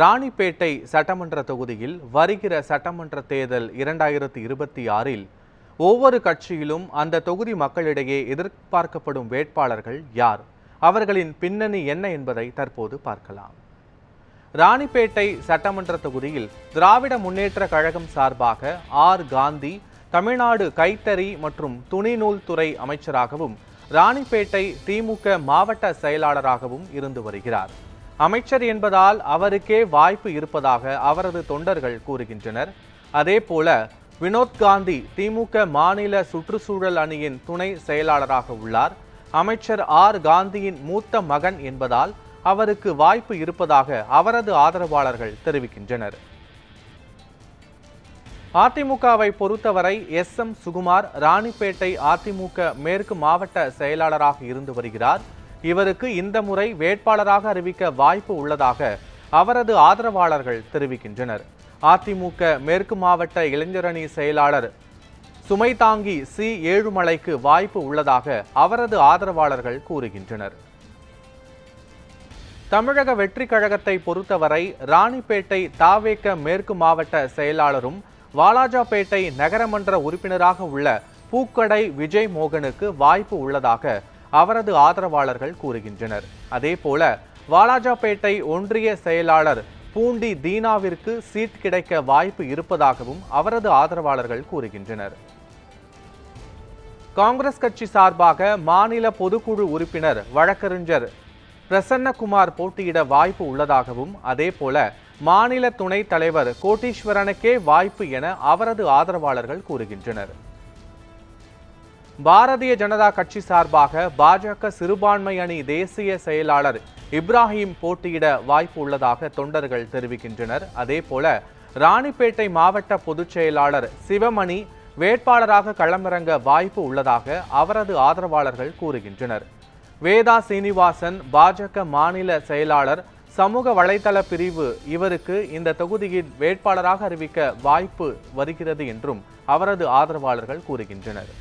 ராணிப்பேட்டை சட்டமன்ற தொகுதியில் வருகிற சட்டமன்ற தேர்தல் 2026இல் ஒவ்வொரு கட்சியிலும் அந்த தொகுதி மக்களிடையே எதிர்பார்க்கப்படும் வேட்பாளர்கள் யார், அவர்களின் பின்னணி என்ன என்பதை தற்போது பார்க்கலாம். ராணிப்பேட்டை சட்டமன்ற தொகுதியில் திராவிட முன்னேற்ற கழகம் சார்பாக காந்தி தமிழ்நாடு கைத்தறி மற்றும் துணிநூல் துறை அமைச்சராகவும் ராணிப்பேட்டை திமுக மாவட்ட செயலாளராகவும் இருந்து வருகிறார். அமைச்சர் என்பதால் அவருக்கே வாய்ப்பு இருப்பதாக அவரது தொண்டர்கள் கூறுகின்றனர். அதேபோல வினோத் காந்தி திமுக மாநில சுற்றுச்சூழல் அணியின் துணை செயலாளராக உள்ளார். அமைச்சர் காந்தியின் மூத்த மகன் என்பதால் அவருக்கு வாய்ப்பு இருப்பதாக அவரது ஆதரவாளர்கள் தெரிவிக்கின்றனர். அதிமுகவை பொறுத்தவரை சுகுமார் ராணிப்பேட்டை அதிமுக மேற்கு மாவட்ட செயலாளராக இருந்து வருகிறார். இவருக்கு இந்த முறை வேட்பாளராக அறிவிக்க வாய்ப்பு உள்ளதாக அவரது ஆதரவாளர்கள் தெரிவிக்கின்றனர். அதிமுக மேற்கு மாவட்ட இளைஞரணி செயலாளர் சுமைதாங்கி ஏழுமலைக்கு வாய்ப்பு உள்ளதாக அவரது ஆதரவாளர்கள் கூறுகின்றனர். தமிழக வெற்றி கழகத்தை பொறுத்தவரை ராணிப்பேட்டை தாவேக மேற்கு மாவட்ட செயலாளரும் வாலாஜாபேட்டை நகரமன்ற உறுப்பினராக உள்ள பூக்கடை விஜய் மோகனுக்கு வாய்ப்பு உள்ளதாக அவரது ஆதரவாளர்கள் கூறுகின்றனர். அதேபோல வாலாஜாபேட்டை ஒன்றிய செயலாளர் பூண்டி தீனாவிற்கு சீட் கிடைக்க வாய்ப்பு இருப்பதாகவும் அவரது ஆதரவாளர்கள் கூறுகின்றனர். காங்கிரஸ் கட்சி சார்பாக மாநில பொதுக்குழு உறுப்பினர் வழக்கறிஞர் பிரசன்னகுமார் போட்டியிட வாய்ப்பு உள்ளதாகவும் அதேபோல மாநில துணைத் தலைவர் கோட்டீஸ்வரனுக்கே வாய்ப்பு என அவரது ஆதரவாளர்கள் கூறுகின்றனர். பாரதிய ஜனதா கட்சி சார்பாக பாஜக சிறுபான்மை அணி தேசிய செயலாளர் இப்ராஹிம் போட்டியிட வாய்ப்பு உள்ளதாக தொண்டர்கள் தெரிவிக்கின்றனர். அதேபோல ராணிப்பேட்டை மாவட்ட பொதுச் செயலாளர் சிவமணி வேட்பாளராக களமிறங்க வாய்ப்பு உள்ளதாக அவரது ஆதரவாளர்கள் கூறுகின்றனர். வேதா சீனிவாசன் பாஜக மாநில செயலாளர் சமூக வலைதள பிரிவு இவருக்கு இந்த தொகுதியில் வேட்பாளராக அறிவிக்க வாய்ப்பு வருகிறது என்றும் அவரது ஆதரவாளர்கள் கூறுகின்றனர்.